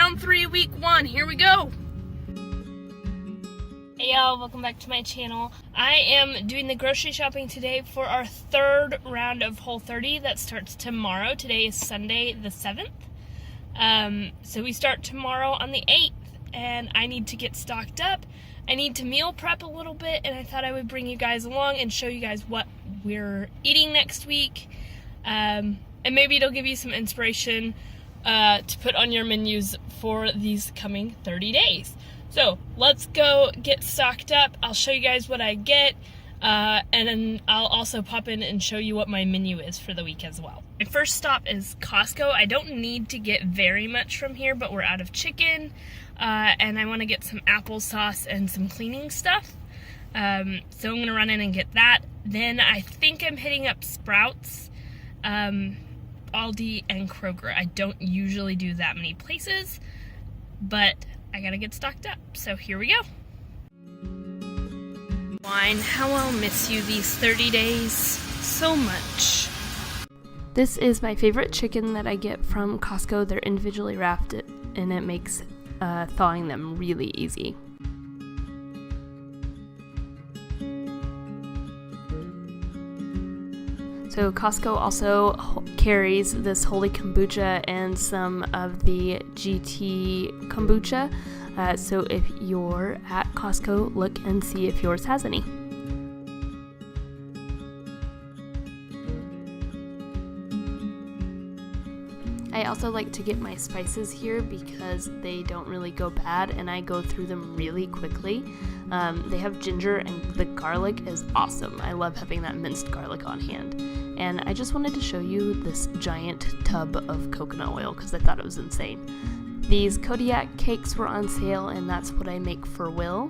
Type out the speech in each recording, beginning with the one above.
round 3, week 1. Here we go. Hey y'all, welcome back to my channel. I am doing the grocery shopping today for our 3rd round of Whole30 that starts tomorrow. Today is Sunday the 7th. So we start tomorrow on the 8th, and I need to get stocked up. I need to meal prep a little bit, and I thought I would bring you guys along and show you guys what we're eating next week. And maybe it'll give you some inspiration to put on your menus for these coming 30 days. So let's go get stocked up. I'll show you guys what I get, and then I'll also pop in and show you what my menu is for the week as well. My first stop is Costco. I don't need to get very much from here, but we're out of chicken, and I want to get some applesauce and some cleaning stuff. So I'm going to run in and get that. Then I think I'm hitting up Sprouts, Aldi and Kroger. I don't usually do that many places, but I gotta get stocked up, so here we go. Wine, how I'll miss you these 30 days so much. This is my favorite chicken that I get from Costco. They're individually wrapped, and it makes thawing them really easy. So Costco also carries this Holy Kombucha and some of the GT Kombucha. So if you're at Costco, look and see if yours has any. I also like to get my spices here because they don't really go bad and I go through them really quickly. They have ginger, and the garlic is awesome. I love having that minced garlic on hand. And I just wanted to show you this giant tub of coconut oil because I thought it was insane. These Kodiak cakes were on sale, and that's what I make for Will.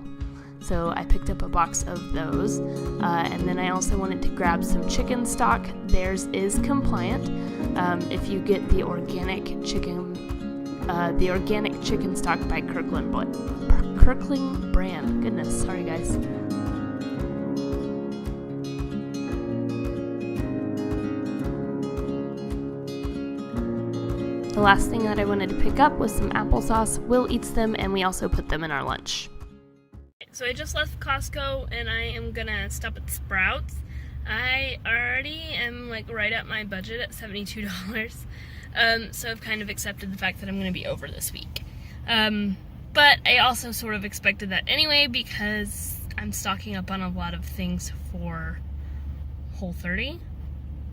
So I picked up a box of those. And then I also wanted to grab some chicken stock. Theirs is compliant. If you get the organic chicken stock by Kirkland brand. Goodness, sorry guys. The last thing that I wanted to pick up was some applesauce. Will eats them, and we also put them in our lunch. So I just left Costco, and I am gonna stop at Sprouts. I already am like right at my budget at $72. So I've kind of accepted the fact that I'm gonna be over this week. But I also sort of expected that anyway because I'm stocking up on a lot of things for Whole30.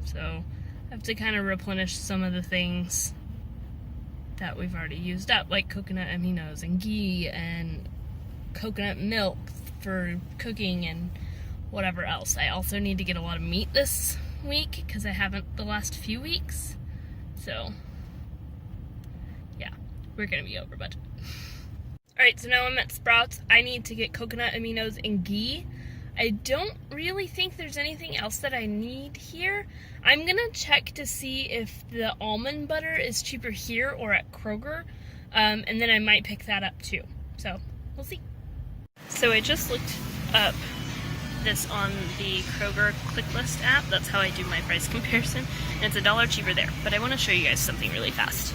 So I have to kind of replenish some of the things that we've already used up, like coconut aminos and ghee and coconut milk for cooking and whatever else. I also need to get a lot of meat this week because I haven't the last few weeks. So yeah, we're gonna be over budget. Alright, so now I'm at Sprouts. I need to get coconut aminos and ghee. I don't really think there's anything else that I need here. I'm gonna check to see if the almond butter is cheaper here or at Kroger, and then I might pick that up too. So we'll see. So I just looked up this on the Kroger click list app. That's how I do my price comparison, and it's $1 cheaper there. But I want to show you guys something really fast.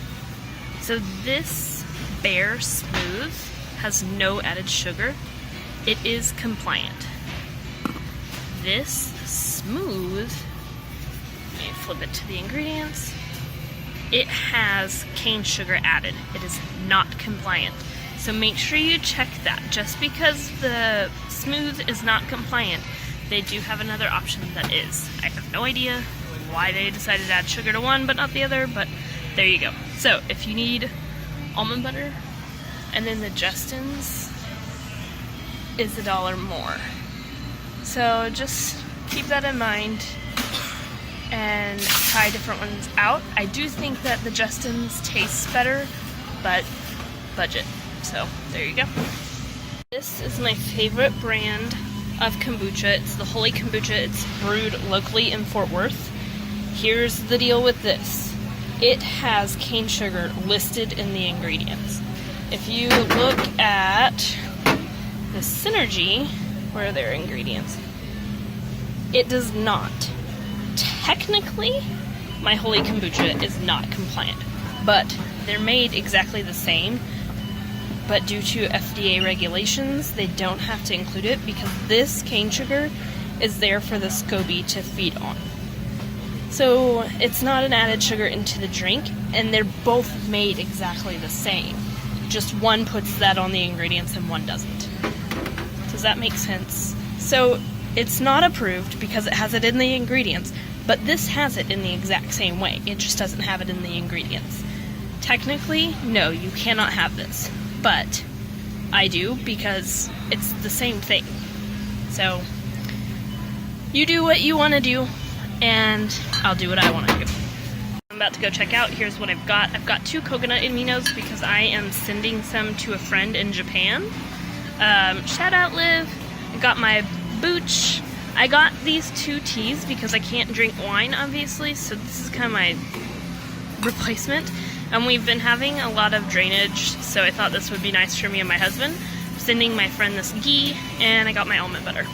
So this Bare Smooth has no added sugar. It is compliant. This Smooth, let me flip it to the ingredients. It has cane sugar added. It is not compliant. So make sure you check that. Just because the Smooth is not compliant, they do have another option that is. I have no idea why they decided to add sugar to one but not the other, but there you go. So if you need almond butter, and then the Justin's is $1 more. So just keep that in mind and try different ones out. I do think that the Justin's tastes better, but budget. So there you go. This is my favorite brand of kombucha. It's the Holy Kombucha. It's brewed locally in Fort Worth. Here's the deal with this. It has cane sugar listed in the ingredients. If you look at the Synergy, where are their ingredients? It does not. Technically, my Holy Kombucha is not compliant, but they're made exactly the same. But due to FDA regulations, they don't have to include it because this cane sugar is there for the SCOBY to feed on. So it's not an added sugar into the drink, and they're both made exactly the same. Just one puts that on the ingredients and one doesn't. Does that make sense? So it's not approved because it has it in the ingredients, but this has it in the exact same way. It just doesn't have it in the ingredients. Technically, no, you cannot have this, but I do because it's the same thing. So you do what you want to do, and I'll do what I want to do. I'm about to go check out. Here's what I've got. I've got 2 coconut aminos because I am sending some to a friend in Japan. Shout out, Liv. I got my booch. I got these 2 teas because I can't drink wine, obviously, so this is kind of my replacement. And we've been having a lot of drainage, so I thought this would be nice for me and my husband. I'm sending my friend this ghee, and I got my almond butter.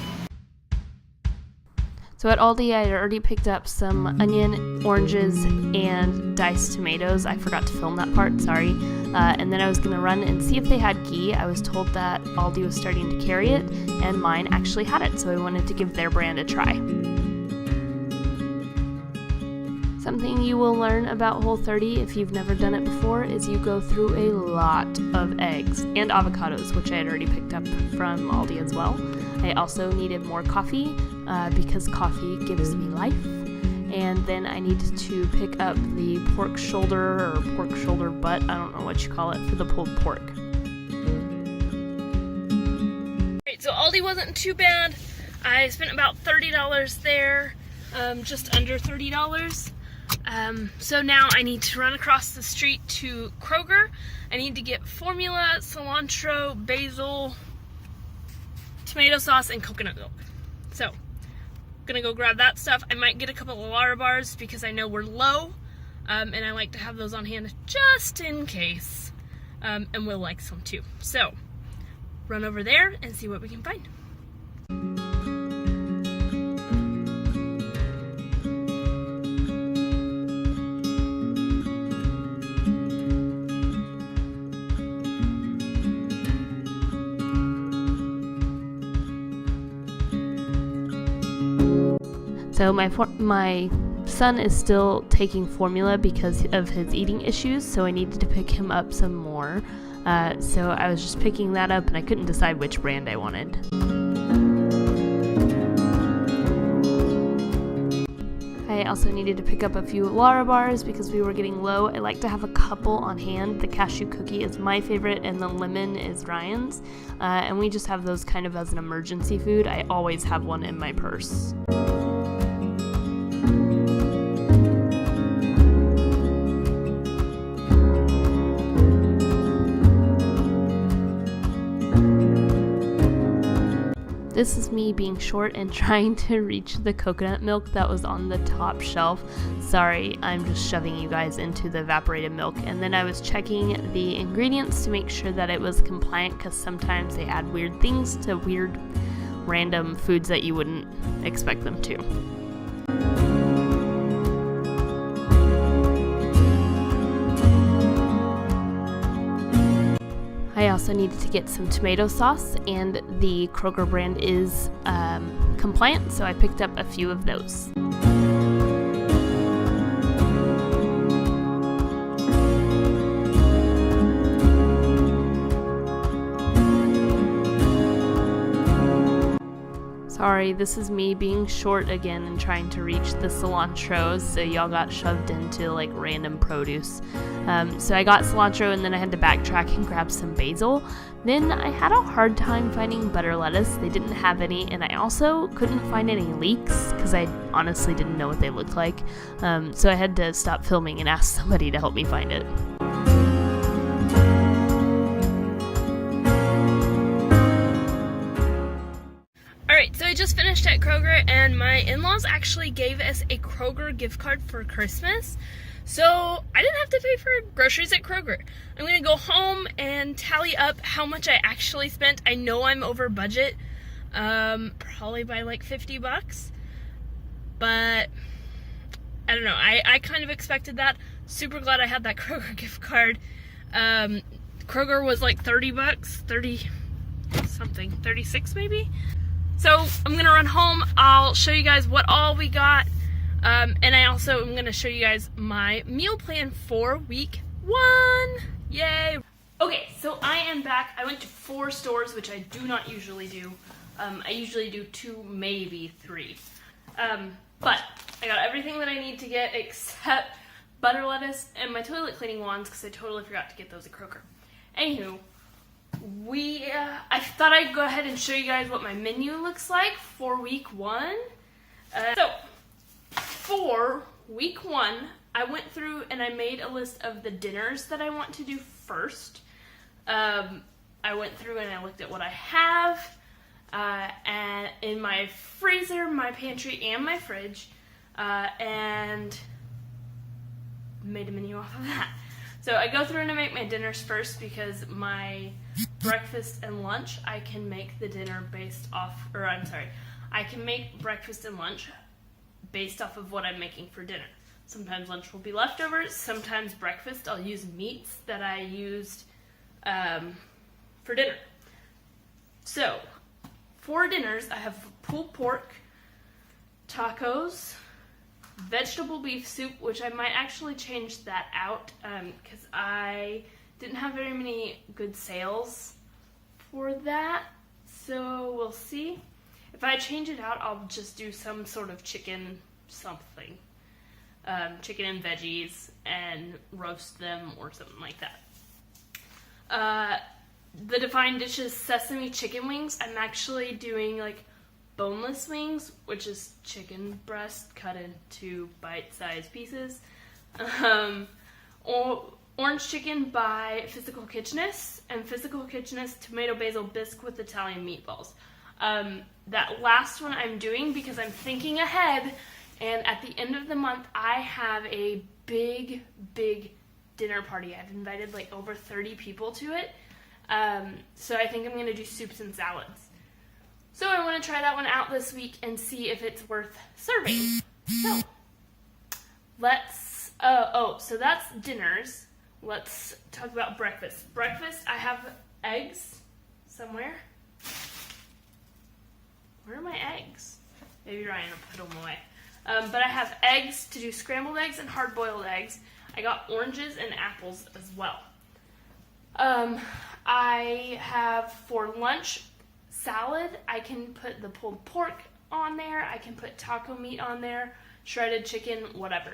So at Aldi, I had already picked up some onion, oranges, and diced tomatoes. I forgot to film that part, sorry. And then I was going to run and see if they had ghee. I was told that Aldi was starting to carry it, and mine actually had it, so I wanted to give their brand a try. Something you will learn about Whole30 if you've never done it before is you go through a lot of eggs and avocados, which I had already picked up from Aldi as well. I also needed more coffee because coffee gives me life. And then I needed to pick up the pork shoulder or pork shoulder butt, I don't know what you call it, for the pulled pork. Alright, so Aldi wasn't too bad. I spent about $30 there, just under $30. So now I need to run across the street to Kroger. I need to get formula, cilantro, basil, tomato sauce, and coconut milk. So, gonna go grab that stuff. I might get a couple of Lara bars because I know we're low, and I like to have those on hand just in case, and Will likes some too. So, run over there and see what we can find. So my son is still taking formula because of his eating issues, so I needed to pick him up some more. So I was just picking that up, and I couldn't decide which brand I wanted. I also needed to pick up a few Lara bars because we were getting low. I like to have a couple on hand. The cashew cookie is my favorite, and the lemon is Ryan's. And we just have those kind of as an emergency food. I always have one in my purse. This is me being short and trying to reach the coconut milk that was on the top shelf. Sorry, I'm just shoving you guys into the evaporated milk. And then I was checking the ingredients to make sure that it was compliant, because sometimes they add weird things to weird random foods that you wouldn't expect them to. I also needed to get some tomato sauce, and the Kroger brand is compliant, so I picked up a few of those. Sorry, this is me being short again and trying to reach the cilantro, so y'all got shoved into like random produce. So I got cilantro, and then I had to backtrack and grab some basil. Then I had a hard time finding butter lettuce. They didn't have any, and I also couldn't find any leeks because I honestly didn't know what they looked like. So I had to stop filming and ask somebody to help me find it. Alright, so I just finished at Kroger, and my in-laws actually gave us a Kroger gift card for Christmas. So I didn't have to pay for groceries at Kroger. I'm going to go home and tally up how much I actually spent. I know I'm over budget, probably by like $50, but I don't know. I kind of expected that. super glad I had that Kroger gift card. Kroger was like 30 bucks, 30 something, 36 maybe. So I'm gonna run home. I'll show you guys what all we got. And I also am gonna show you guys my meal plan for week 1. Yay! Okay, so I am back. I went to 4 stores, which I do not usually do. I usually do 2, maybe 3. But I got everything that I need to get except butter lettuce and my toilet cleaning wands because I totally forgot to get those at Kroger. Anywho, I thought I'd go ahead and show you guys what my menu looks like for week 1. So, for week 1, I went through and I made a list of the dinners that I want to do first. I went through and I looked at what I have and in my freezer, my pantry, and my fridge, and made a menu off of that. So I go through and I make my dinners first because my breakfast and lunch, I can make the dinner based off, I can make breakfast and lunch based off of what I'm making for dinner. Sometimes lunch will be leftovers, sometimes breakfast I'll use meats that I used for dinner. So, for dinners, I have pulled pork, tacos, vegetable beef soup, which I might actually change that out because I didn't have very many good sales for that, so we'll see. If I change it out, I'll just do some sort of chicken something. Chicken and veggies and roast them or something like that. The defined dishes sesame chicken wings. I'm actually doing like boneless wings, which is chicken breast cut into bite-sized pieces. Orange chicken by Physical Kitchenist, and Physical Kitchenist tomato basil bisque with Italian meatballs. That last one I'm doing because I'm thinking ahead, and at the end of the month I have a big dinner party. I've invited like over 30 people to it. So I think I'm going to do soups and salads. So I want to try that one out this week and see if it's worth serving. So, so that's dinners. Let's talk about breakfast. Breakfast, I have eggs somewhere. Where are my eggs? Maybe Ryan will put them away. But I have eggs to do scrambled eggs and hard-boiled eggs. I got oranges and apples as well. I have for lunch salad. I can put the pulled pork on there. I can put taco meat on there, shredded chicken, whatever.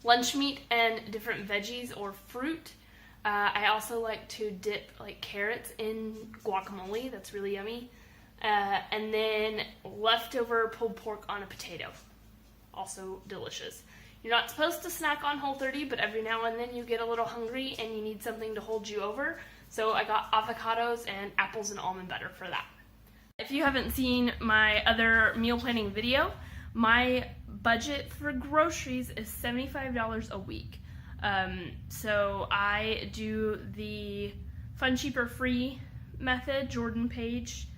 Lunch meat and different veggies or fruit. I also like to dip like carrots in guacamole. That's really yummy. And then leftover pulled pork on a potato. Also delicious. You're not supposed to snack on Whole30, but every now and then you get a little hungry and you need something to hold you over. So I got avocados and apples and almond butter for that. If you haven't seen my other meal planning video, my budget for groceries is $75 a week. So I do the Fun Cheaper Free method, Jordan Page,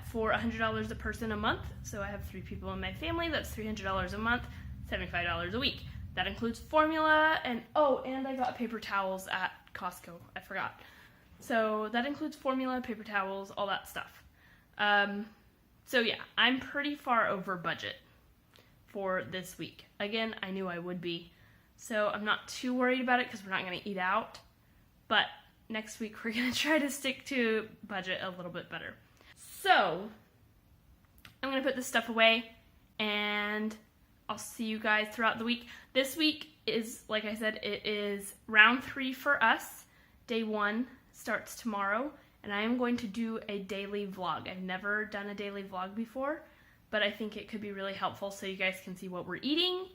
for $100 a person a month. So I have 3 people in my family. That's $300 a month, $75 a week. That includes formula and I got paper towels at Costco. I forgot. So that includes formula, paper towels, all that stuff. So yeah, I'm pretty far over budget for this week. Again, I knew I would be. So I'm not too worried about it because we're not going to eat out. But next week we're going to try to stick to budget a little bit better. So I'm going to put this stuff away and I'll see you guys throughout the week. This week is, like I said, it is round 3 for us. Day 1 starts tomorrow, and I am going to do a daily vlog. I've never done a daily vlog before, but I think it could be really helpful so you guys can see what we're eating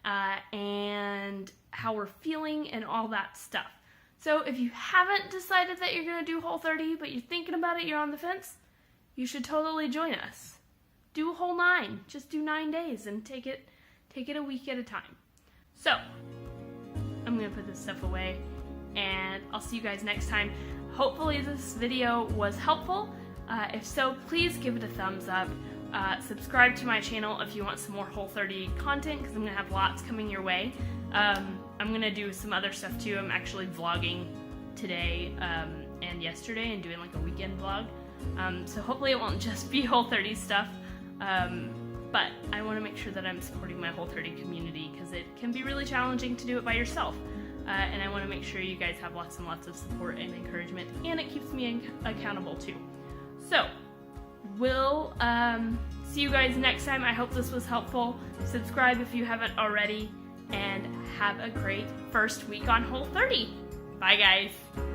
and how we're feeling and all that stuff. So if you haven't decided that you're going to do Whole30, but you're thinking about it, you're on the fence, you should totally join us. Do a whole 9. Just do 9 days and take it a week at a time. So, I'm going to put this stuff away, and I'll see you guys next time. Hopefully this video was helpful. If so, please give it a thumbs up. Subscribe to my channel if you want some more Whole30 content, because I'm going to have lots coming your way. I'm going to do some other stuff too. I'm actually vlogging today and yesterday and doing like a weekend vlog. So hopefully it won't just be Whole30 stuff. But I want to make sure that I'm supporting my Whole30 community because it can be really challenging to do it by yourself. And I want to make sure you guys have lots and lots of support and encouragement, and it keeps me accountable too. So, we'll see you guys next time. I hope this was helpful. Subscribe if you haven't already, and have a great first week on Whole30. Bye guys!